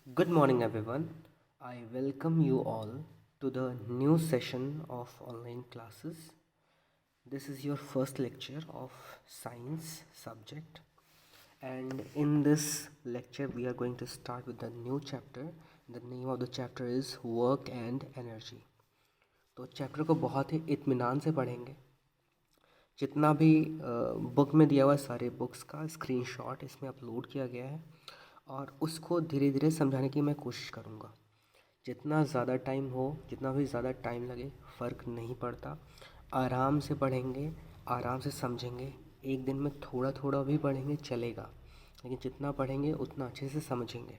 Good morning, everyone. I welcome you all to the new session of online classes. This is your first lecture of science subject, and in this lecture, we are going to start with the new chapter. The name of the chapter is Work and Energy. तो chapter को बहुत ही इत्मीनान से पढ़ेंगे। जितना भी book में दिया हुआ सारे बुक्स का स्क्रीनशॉट इसमें अपलोड किया गया है और उसको धीरे धीरे समझाने की मैं कोशिश करूँगा। जितना ज़्यादा टाइम हो, जितना भी ज़्यादा टाइम लगे, फ़र्क नहीं पड़ता। आराम से पढ़ेंगे, आराम से समझेंगे। एक दिन में थोड़ा थोड़ा भी पढ़ेंगे चलेगा, लेकिन जितना पढ़ेंगे उतना अच्छे से समझेंगे।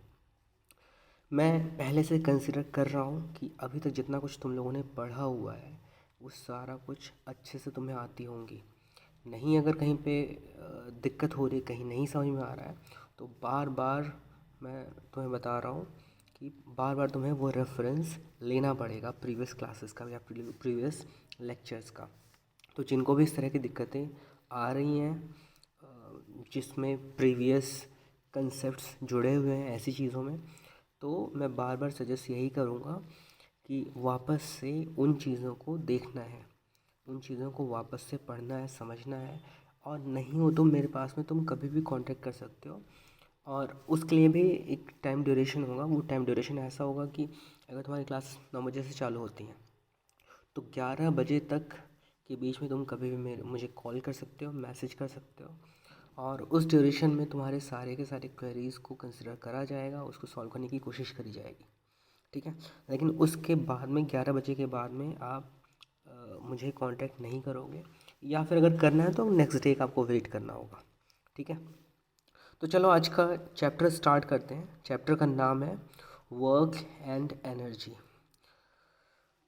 मैं पहले से कंसिडर कर रहा हूँ कि अभी तक जितना कुछ तुम लोगों ने पढ़ा हुआ है वो सारा कुछ अच्छे से तुम्हें आती होंगी। नहीं, अगर कहीं पे दिक्कत हो रही, कहीं नहीं समझ में आ रहा है, तो बार बार मैं तुम्हें बता रहा हूँ कि बार बार तुम्हें वो रेफरेंस लेना पड़ेगा प्रीवियस क्लासेस का या प्रीवियस लेक्चर्स का। तो जिनको भी इस तरह की दिक्कतें आ रही हैं, जिसमें प्रीवियस कंसेप्ट्स जुड़े हुए हैं ऐसी चीज़ों में, तो मैं बार बार सजेस्ट यही करूँगा कि वापस से उन चीज़ों को देखना है, उन चीज़ों को वापस से पढ़ना है, समझना है। और नहीं हो तो मेरे पास में तुम कभी भी कांटेक्ट कर सकते हो, और उसके लिए भी एक टाइम ड्यूरेशन होगा। वो टाइम ड्यूरेशन ऐसा होगा कि अगर तुम्हारी क्लास 9 बजे से चालू होती हैं तो 11 बजे तक के बीच में तुम कभी भी मुझे कॉल कर सकते हो, मैसेज कर सकते हो, और उस ड्यूरेशन में तुम्हारे सारे के सारे क्वेरीज़ को कंसिडर करा जाएगा, उसको सॉल्व करने की कोशिश करी जाएगी। ठीक है, लेकिन उसके बाद में 11 बजे के बाद में आप मुझे कांटेक्ट नहीं करोगे, या फिर अगर करना है तो नेक्स्ट डे का आपको वेट करना होगा। ठीक है, तो चलो आज का चैप्टर स्टार्ट करते हैं। चैप्टर का नाम है वर्क एंड एनर्जी।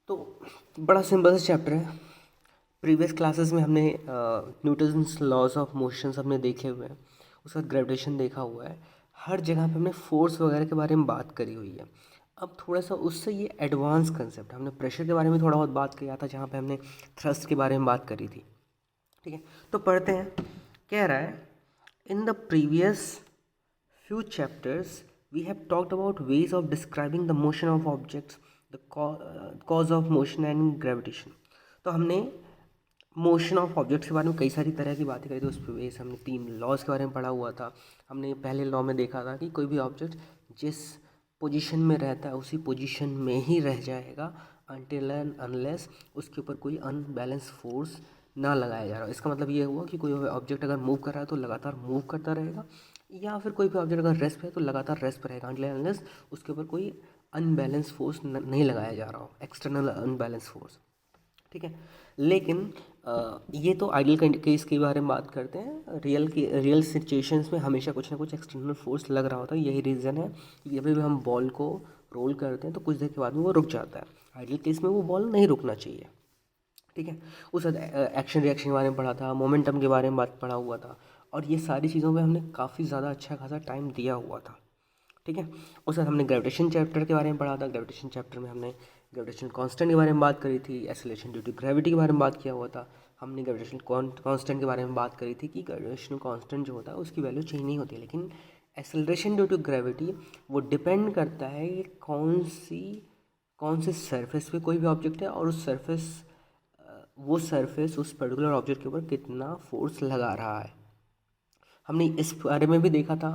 तो बड़ा सिंपल सा चैप्टर है। प्रीवियस क्लासेस में हमने न्यूटन्स लॉज ऑफ मोशंस हमने देखे हुए हैं, उसका ग्रेविटेशन देखा हुआ है। हर जगह पे हमने फोर्स वगैरह के बारे में बात करी हुई है। अब थोड़ा सा उससे ये एडवांस कंसेप्ट, हमने प्रेशर के बारे में थोड़ा बहुत बात किया था, जहाँ पे हमने थ्रस्ट के बारे में बात करी थी। ठीक है, तो पढ़ते हैं। कह रहा है, in the previous few chapters we have talked about ways of describing the motion of objects, the cause of motion and gravitation। तो हमने मोशन ऑफ ऑब्जेक्ट्स के बारे में कई सारी तरह की बातें करी थी। उस बेस हमने 3 लॉज के बारे में पढ़ा हुआ था। हमने पहले लॉ में देखा था कि कोई भी ऑब्जेक्ट जिस पोजीशन में रहता है उसी पोजीशन में ही रह जाएगा अनटिल एंड अनलेस उसके ऊपर कोई अनबैलेंस फोर्स ना लगाया जा रहा। इसका मतलब ये हुआ कि कोई ऑब्जेक्ट अगर मूव कर रहा है तो लगातार मूव करता रहेगा, या फिर कोई भी ऑब्जेक्ट अगर रेस्ट पे है तो लगातार रेस्ट पे रहेगा अनटिल अनलेस उसके ऊपर कोई अनबैलेंस फोर्स नहीं लगाया जा रहा हो, एक्सटर्नल अनबैलेंस फोर्स। ठीक है, लेकिन ये तो आइडियल केस के बारे में बात करते हैं। रियल सिचुएशंस में हमेशा कुछ ना कुछ एक्सटर्नल फोर्स लग रहा होता है। यही रीज़न है कि जब भी हम बॉल को रोल करते हैं तो कुछ देर के बाद में वो रुक जाता है। आइडियल केस में वो बॉल नहीं रुकना चाहिए। ठीक है, उस एक्शन रिएक्शन के बारे में पढ़ा था, मोमेंटम के बारे में बात पढ़ा हुआ था, और ये सारी चीज़ों में हमने काफ़ी ज़्यादा अच्छा खासा टाइम दिया हुआ था। ठीक है, उस बाद हमने ग्रेविटेशन चैप्टर के बारे में पढ़ा था। ग्रेविटेशन चैप्टर में हमने ग्रेविटेशन कांस्टेंट के बारे में बात करी थी, एक्सेलरेशन ड्यू टू ग्रेविटी के बारे में बात किया हुआ था। हमने ग्रेविटेशन कांस्टेंट के बारे में बात करी थी कि ग्रेविटेशन कांस्टेंट जो होता है उसकी वैल्यू चेंज नहीं होती, लेकिन एक्सेलरेशन ड्यू टू ग्रेविटी वो डिपेंड करता है कि कौन से सरफेस पे कोई भी ऑब्जेक्ट है, और वो सरफेस उस पर्टिकुलर ऑब्जेक्ट के ऊपर कितना फोर्स लगा रहा है। हमने इस बारे में भी देखा था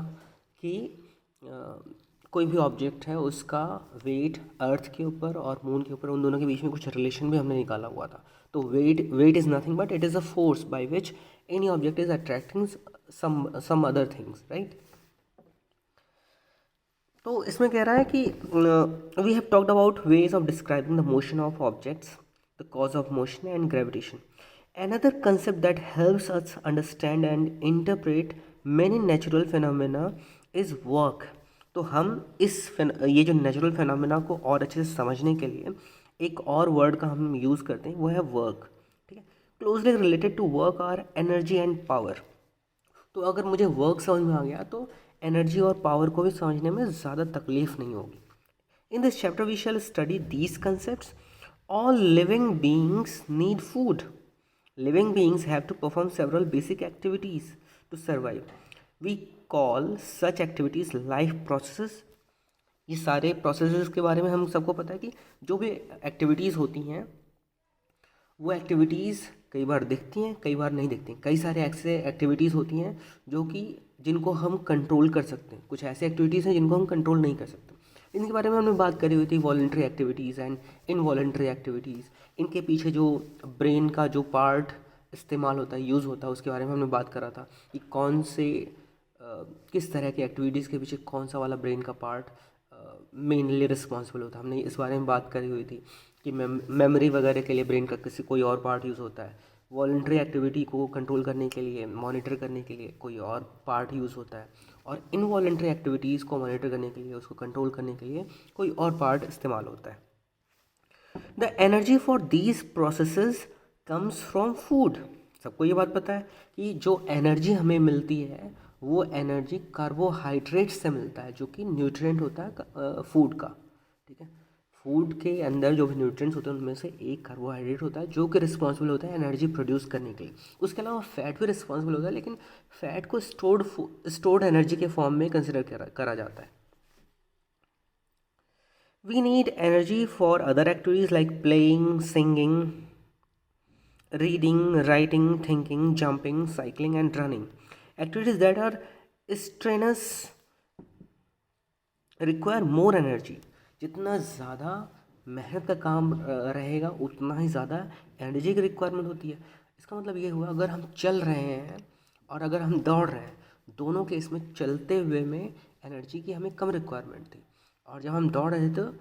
कि कोई भी ऑब्जेक्ट है उसका वेट अर्थ के ऊपर और मून के ऊपर, उन दोनों के बीच में कुछ रिलेशन भी हमने निकाला हुआ था। तो weight is nothing but it is a force by which any object is attracting some other things, right. तो इसमें कह रहा है कि we have talked about ways of describing the motion of objects, the cause of motion and gravitation. Another concept that helps us understand and interpret many natural phenomena is work। तो हम ये जो नेचुरल फिनोमेना को और अच्छे से समझने के लिए एक और वर्ड का हम यूज़ करते हैं, वो है वर्क। ठीक है, closely related to work are energy and power. तो अगर मुझे वर्क समझ में आ गया तो एनर्जी और पावर को भी समझने में ज़्यादा तकलीफ नहीं होगी। In this chapter we shall study these concepts. All living beings need food. Living beings have to perform several basic activities to survive. We call such activities life processes. ये सारे प्रोसेसेस के बारे में हम सबको पता है कि जो भी एक्टिविटीज़ होती हैं वो एक्टिविटीज़ कई बार दिखती हैं, कई बार नहीं दिखती। कई सारे ऐसे एक्टिविटीज़ होती हैं जो कि जिनको हम कंट्रोल कर सकते हैं, कुछ ऐसे एक्टिविटीज़ हैं जिनको हम कंट्रोल नहीं कर सकते। इनके बारे में हमने बात करी हुई थी, voluntary activities and involuntary activities. इनके पीछे जो ब्रेन का जो पार्ट इस्तेमाल होता है, यूज़ होता है, उसके बारे में हमने बात करा था कि कौन से किस तरह की एक्टिविटीज़ के पीछे कौन सा वाला ब्रेन का पार्ट मेनली रिस्पॉन्सिबल होता है। हमने इस बारे में बात करी हुई थी कि मेमोरी वगैरह के लिए ब्रेन का किसी कोई और पार्ट यूज़ होता है, वॉलंटरी एक्टिविटी को कंट्रोल करने के लिए, मॉनिटर करने के लिए कोई और पार्ट यूज़ होता है, और इनवॉलंटरी एक्टिविटीज़ को मॉनिटर करने के लिए, उसको कंट्रोल करने के लिए कोई और पार्ट इस्तेमाल होता है। The energy for these processes comes from food. सबको ये बात पता है कि जो एनर्जी हमें मिलती है वो एनर्जी कार्बोहाइड्रेट से मिलता है, जो कि न्यूट्रिएंट होता है फूड का। ठीक है, फूड के अंदर जो भी न्यूट्रिएंट्स होते हैं उनमें से एक कार्बोहाइड्रेट होता है जो कि रिस्पॉन्सिबल होता है एनर्जी प्रोड्यूस करने के लिए। उसके अलावा फैट भी रिस्पॉन्सिबल होता है, लेकिन फैट को स्टोर्ड एनर्जी के फॉर्म में कंसिडर करा जाता है। We need energy for other activities like playing, singing, reading, writing, thinking, jumping, cycling and running. Activities that are strenuous require more energy. जितना ज़्यादा मेहनत का काम रहेगा उतना ही ज़्यादा एनर्जी की रिक्वायरमेंट होती है। इसका मतलब ये हुआ, अगर हम चल रहे हैं और अगर हम दौड़ रहे हैं, दोनों के इसमें चलते हुए में एनर्जी की हमें कम रिक्वायरमेंट थी, और जब हम दौड़ रहे थे तो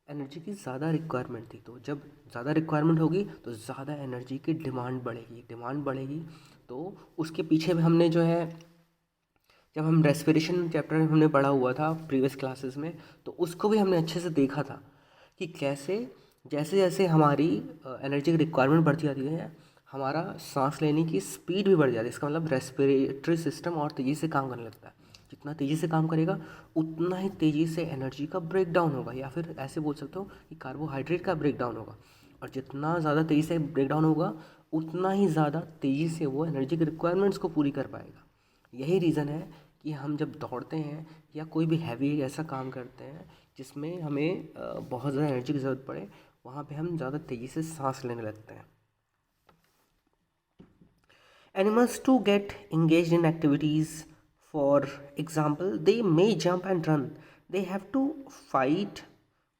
एनर्जी की ज़्यादा रिक्वायरमेंट थी। तो जब ज़्यादा रिक्वायरमेंट होगी तो ज़्यादा एनर्जी की डिमांड बढ़ेगी। तो उसके पीछे भी हमने जो है, जब हम रेस्पिरेशन चैप्टर में हमने पढ़ा हुआ था प्रीवियस क्लासेस में, तो उसको भी हमने अच्छे से देखा था कि कैसे जैसे जैसे हमारी एनर्जी की रिक्वायरमेंट बढ़ती जाती है, हमारा सांस लेने की स्पीड भी बढ़ जाती है। इसका मतलब रेस्पिरेटरी सिस्टम और तेज़ी से काम करने लगता है। जितना तेज़ी से काम करेगा उतना ही तेज़ी से एनर्जी का ब्रेक डाउन होगा, या फिर ऐसे बोल सकते हो कि कार्बोहाइड्रेट का ब्रेक डाउन होगा। और जितना ज़्यादा तेज़ी से ब्रेक डाउन होगा उतना ही ज़्यादा तेज़ी से वो एनर्जी की रिक्वायरमेंट्स को पूरी कर पाएगा। यही रीज़न है कि हम जब दौड़ते हैं या कोई भी हैवी ऐसा काम करते हैं जिसमें हमें बहुत ज़्यादा एनर्जी की ज़रूरत पड़े, वहाँ पे हम ज़्यादा तेज़ी से सांस लेने लगते हैं। Animals too get engaged in activities. For example, they may jump and run. They have to fight,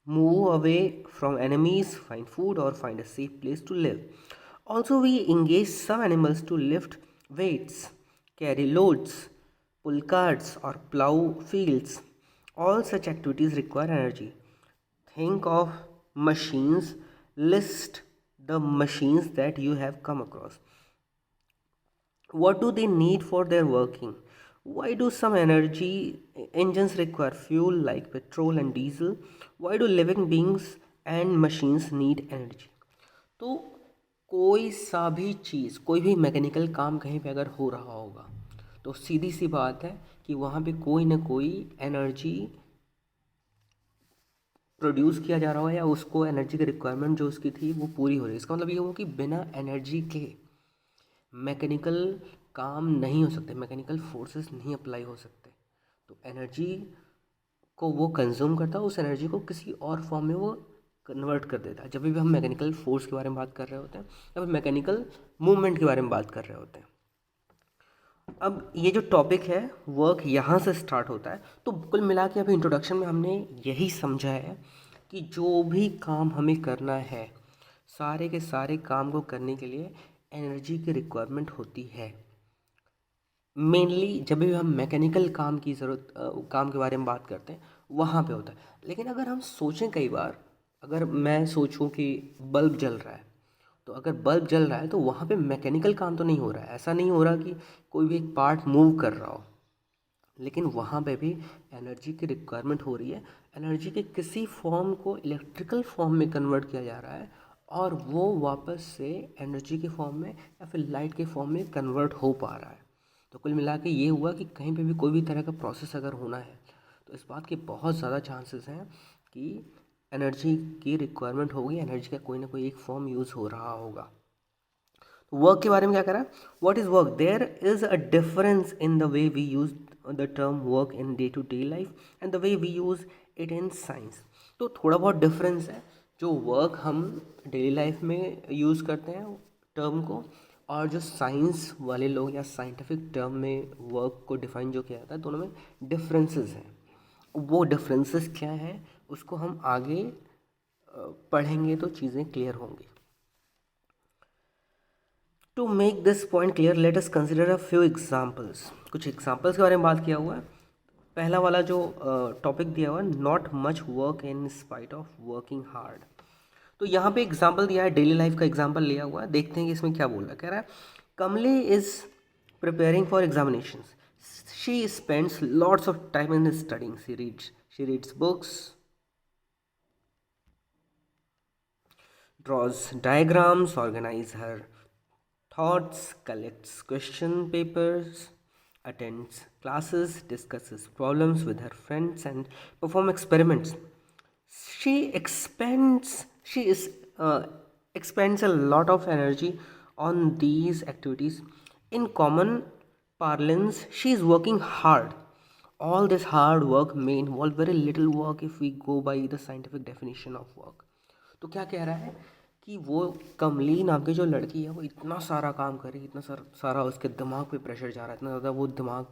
move away from enemies, find food, or find a safe place to live. Also, we engage some animals to lift weights, carry loads, pull carts, or plow fields. All such activities require energy. Think of machines. List the machines that you have come across. What do they need for their working? Why do some energy engines require fuel like petrol and diesel? Why do living beings and machines need energy? तो कोई सा भी चीज़, कोई भी mechanical काम कहीं पे अगर हो रहा होगा तो सीधी सी बात है कि वहाँ पे कोई ना कोई एनर्जी प्रोड्यूस किया जा रहा होगा, या उसको एनर्जी की रिक्वायरमेंट जो उसकी थी वो पूरी हो रही है। इसका मतलब ये हुआ कि बिना एनर्जी के मैकेनिकल काम नहीं हो सकते, मैकेनिकल फोर्सेस नहीं अप्लाई हो सकते। तो एनर्जी को वो कंज्यूम करता है, उस एनर्जी को किसी और फॉर्म में वो कन्वर्ट कर देता है। जब भी हम मैकेनिकल फोर्स के बारे में बात कर रहे होते हैं या फिर मैकेनिकल मूवमेंट के बारे में बात कर रहे होते हैं। अब ये जो टॉपिक है वर्क यहाँ से स्टार्ट होता है। तो कुल मिला के अभी इंट्रोडक्शन में हमने यही समझा है कि जो भी काम हमें करना है, सारे के सारे काम को करने के लिए एनर्जी की रिक्वायरमेंट होती है। मेनली जब भी हम मैकेनिकल काम की काम के बारे में बात करते हैं वहाँ पे होता है। लेकिन अगर हम सोचें, कई बार अगर मैं सोचूं कि बल्ब जल रहा है, तो अगर बल्ब जल रहा है तो वहाँ पे मैकेनिकल काम तो नहीं हो रहा है, ऐसा नहीं हो रहा कि कोई भी एक पार्ट मूव कर रहा हो, लेकिन वहाँ पे भी एनर्जी की रिक्वायरमेंट हो रही है। एनर्जी के किसी फॉर्म को इलेक्ट्रिकल फॉर्म में कन्वर्ट किया जा रहा है और वो वापस से एनर्जी के फॉर्म में या फिर लाइट के फॉर्म में कन्वर्ट हो पा रहा है। तो कुल मिला के ये हुआ कि कहीं पे भी कोई भी तरह का प्रोसेस अगर होना है तो इस बात के बहुत ज़्यादा चांसेस हैं कि एनर्जी की रिक्वायरमेंट होगी, एनर्जी का कोई ना कोई एक फॉर्म यूज़ हो रहा होगा। तो वर्क के बारे में क्या करा, what is work? There is a difference in the way we use the term work in day to day life and the way we use it in science. तो थोड़ा बहुत डिफरेंस है, जो वर्क हम डेली लाइफ में use करते हैं term को, और जो साइंस वाले लोग या साइंटिफिक टर्म में वर्क को डिफाइन जो किया जाता है, दोनों में डिफरेंसेस हैं। वो डिफरेंसेस क्या हैं उसको हम आगे पढ़ेंगे तो चीज़ें क्लियर होंगी। To make this point clear let us consider a few examples. कुछ एग्जाम्पल्स के बारे में बात किया हुआ है। पहला वाला जो टॉपिक दिया हुआ है, not much work in spite of working hard. तो यहाँ पे एग्जाम्पल दिया है, डेली लाइफ का एग्जाम्पल लिया हुआ है। देखते हैं कि इसमें क्या बोल रहा है। कह रहा है कमली is preparing for examination, she spends lots of time in studying, she reads books, draws diagrams, organize her thoughts, collects question papers, attends classes, discusses problems with her friends, and perform experiments. She she is expends a lot of energy on these activities. In common parlance, she is working hard. All this hard work may involve very little work if we go by the scientific definition of work. तो क्या कह रहा है कि वो कमली नाम की जो लड़की है वो इतना सारा काम कर रही है, इतना सारा उसके दिमाग पे प्रेशर जा रहा है, इतना ज़्यादा वो दिमाग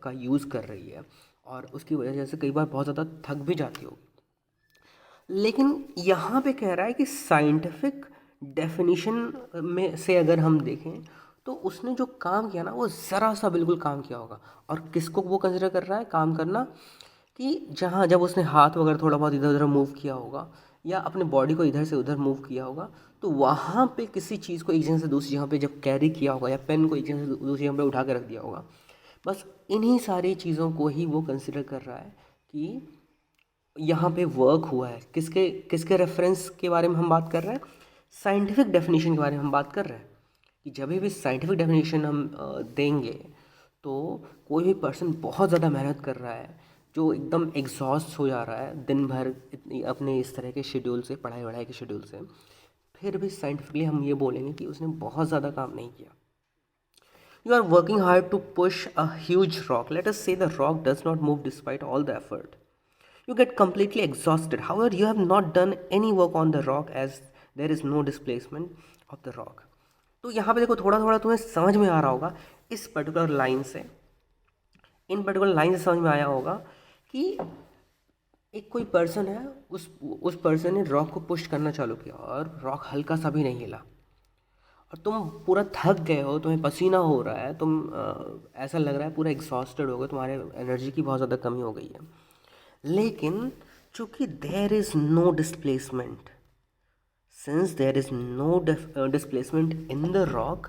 का यूज़ कर रही है, और उसकी वजह से कई बार बहुत ज़्यादा थक भी जाती होगी। लेकिन यहाँ पे कह रहा है कि साइंटिफिक डेफिनेशन में से अगर हम देखें तो उसने जो काम किया ना वो ज़रा सा बिल्कुल काम किया होगा। और किसको वो कंसिडर कर रहा है काम करना, कि जहाँ जब उसने हाथ वगैरह थोड़ा बहुत इधर उधर मूव किया होगा या अपने बॉडी को इधर से उधर मूव किया होगा, तो वहाँ पे किसी चीज़ को एक जगह से दूसरी जगह पे जब कैरी किया होगा, या पेन को एक जगह से दूसरी जगह पे उठा के रख दिया होगा, बस इन्हीं सारी चीज़ों को ही वो कंसिडर कर रहा है कि यहाँ पे वर्क हुआ है। किसके किसके रेफरेंस के बारे में हम बात कर रहे हैं, साइंटिफिक डेफिनेशन के बारे में हम बात कर रहे हैं, कि जब भी साइंटिफिक डेफिनेशन हम देंगे तो कोई भी पर्सन बहुत ज़्यादा मेहनत कर रहा है, जो एकदम एग्जॉस्ट हो जा रहा है दिन भर इतनी अपने इस तरह के शेड्यूल से, पढ़ाई वढ़ाई के शेड्यूल से, फिर भी साइंटिफिकली हम ये बोलेंगे कि उसने बहुत ज़्यादा काम नहीं किया। You are working hard to push a huge rock. Let us say the rock does not move despite all the effort. You get completely exhausted. However, you have not done any work on the rock as there is no displacement of the rock. तो यहाँ पे देखो थोड़ा थोड़ा तुम्हें समझ में आ रहा होगा इस पर्टिकुलर लाइन से, इन पर्टिकुलर लाइन से समझ में आया होगा कि एक कोई पर्सन है, उस पर्सन ने रॉक को पुश करना चालू किया और रॉक हल्का सा भी नहीं हिला, और तुम पूरा थक गए हो, तुम्हें पसीना हो रहा है, तुम ऐसा लग रहा है पूरा एग्जॉस्टेड हो गए, तुम्हारे एनर्जी की बहुत ज़्यादा कमी हो गई है। लेकिन चूँकि there is no displacement, since there is no displacement in the rock,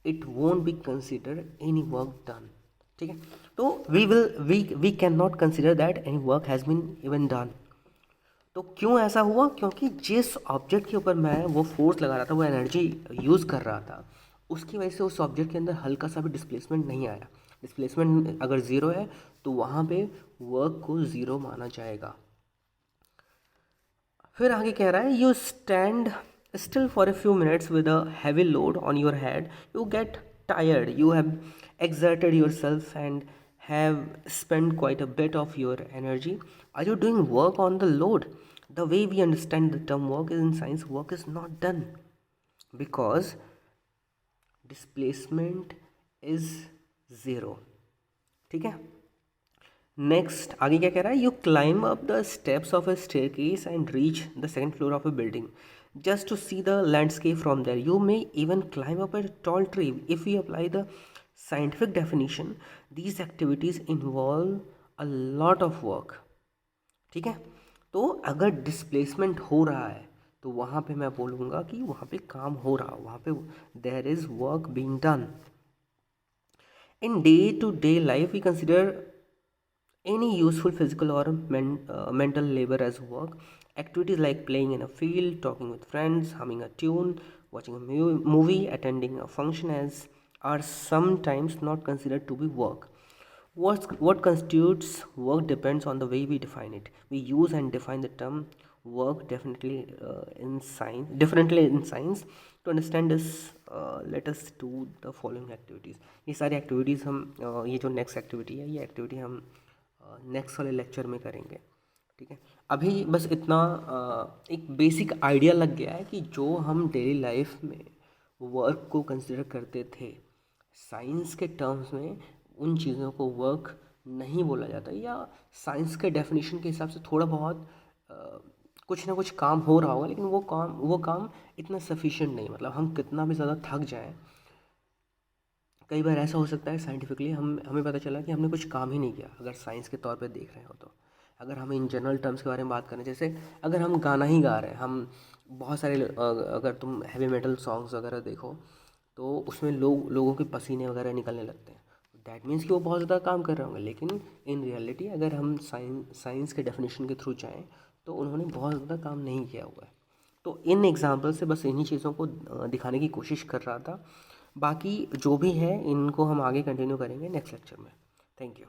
it won't be consider any work done. ठीक है, तो we can not consider that any work has been even done. तो क्यों ऐसा हुआ, क्योंकि जिस ऑब्जेक्ट के ऊपर मैं वो फोर्स लगा रहा था, वो एनर्जी यूज़ कर रहा था, उसकी वजह से उस ऑब्जेक्ट के अंदर हल्का सा भी डिस्प्लेसमेंट नहीं आया। डिस्प्लेसमेंट अगर ज़ीरो है तो वहाँ पे वर्क को ज़ीरो माना जाएगा। फिर आगे कह रहा है you stand still for a few minutes with a heavy load on your head, you get tired, you have exerted yourself and have spent quite a bit of your energy. Are you doing work on the load? The way we understand the term work is in science, work is not done because displacement is zero. ठीक है, next आगे क्या कह रहा है, you climb up the steps of a staircase and reach the second floor of a building just to see the landscape from there. You may even climb up a tall tree. If we apply the scientific definition, these activities involve a lot of work. ठीक है, तो अगर displacement हो रहा है तो वहाँ पे मैं बोलूँगा कि वहाँ पे काम हो रहा, वहाँ पे there is work being done. In day to day life we consider any useful physical or mental labor as work. Activities like playing in a field, talking with friends, humming a tune, watching a movie, attending a function as are sometimes not considered to be work. What constitutes work depends on the way we define it. We use and define the term work differently in science. To understand this, let us do the following activities. ये सारी activities हम ये जो next activity है, ये activity हम next वाले lecture में करेंगे। अभी बस इतना एक बेसिक आइडिया लग गया है कि जो हम डेली लाइफ में वर्क को कंसिडर करते थे, साइंस के टर्म्स में उन चीज़ों को वर्क नहीं बोला जाता, या साइंस के डेफिनेशन के हिसाब से थोड़ा बहुत कुछ ना कुछ काम हो रहा होगा, लेकिन वो काम इतना सफिशिएंट नहीं। मतलब हम कितना भी ज़्यादा थक जाएं, कई बार ऐसा हो सकता है साइंटिफिकली हमें पता चला कि हमने कुछ काम ही नहीं किया, अगर साइंस के तौर पे देख रहे हो तो। अगर हम इन जनरल टर्म्स के बारे में बात करें, जैसे अगर हम गाना ही गा रहे हैं, हम बहुत सारे अगर तुम हैवी मेटल सॉन्ग्स वगैरह देखो तो उसमें लोगों के पसीने वगैरह निकलने लगते हैं। दैट मीन्स कि वो बहुत ज़्यादा काम कर रहे होंगे, लेकिन इन रियलिटी अगर हम साइंस के डेफिनेशन के थ्रू जाएँ तो उन्होंने बहुत ज़्यादा काम नहीं किया हुआ है। तो इन एग्जाम्पल से बस इन्हीं चीज़ों को दिखाने की कोशिश कर रहा था। बाकी जो भी है इनको हम आगे कंटिन्यू करेंगे नेक्स्ट लेक्चर में। Thank you.